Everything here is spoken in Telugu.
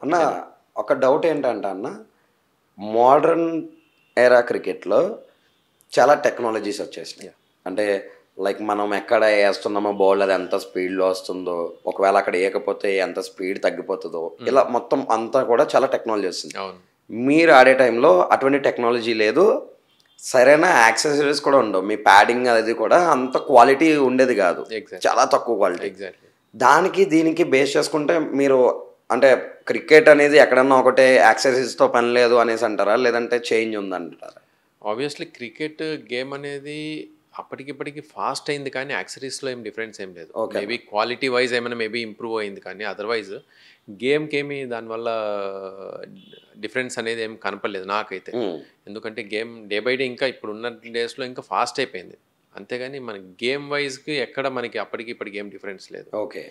అన్న ఒక డౌట్ ఏంటంటే అన్న మోడర్న్ ఎరా క్రికెట్లో చాలా టెక్నాలజీస్ వచ్చేసినాయి. అంటే లైక్ మనం ఎక్కడ వేస్తున్నామో బౌల్ అది ఎంత స్పీడ్లో వస్తుందో, ఒకవేళ అక్కడ వేయకపోతే ఎంత స్పీడ్ తగ్గిపోతుందో, ఇలా మొత్తం అంతా కూడా చాలా టెక్నాలజీ వస్తుంది. మీరు ఆడే టైంలో అటువంటి టెక్నాలజీ లేదు, సరైన యాక్సెసరీస్ కూడా ఉండవు. మీ ప్యాడింగ్ అది కూడా అంత క్వాలిటీ ఉండేది కాదు, చాలా తక్కువ క్వాలిటీ. దానికి దీనికి బేస్ చేసుకుంటే మీరు అంటే క్రికెట్ అనేది ఎక్కడన్నా ఒకటే యాక్సెసరీస్తో పని లేదు అనేసి అంటారా, లేదంటే చేంజ్ ఉందంటారా? ఆబ్వియస్లీ క్రికెట్ గేమ్ అనేది అప్పటికిప్పటికి ఫాస్ట్ అయింది, కానీ యాక్సరీస్లో ఏం డిఫరెన్స్ ఏం లేదు. మేబీ క్వాలిటీ వైజ్ ఏమైనా మేబీ ఇంప్రూవ్ అయింది, కానీ అదర్వైజ్ గేమ్కి ఏమి దానివల్ల డిఫరెన్స్ అనేది ఏం కనపడలేదు నాకైతే. ఎందుకంటే గేమ్ డే బై డే ఇంకా ఇప్పుడు ఉన్న డేస్లో ఇంకా ఫాస్ట్ అయిపోయింది, అంతేగాని మన గేమ్ వైజ్కి ఎక్కడ మనకి అప్పటికి ఇప్పటికి ఏం డిఫరెన్స్ లేదు. ఓకే.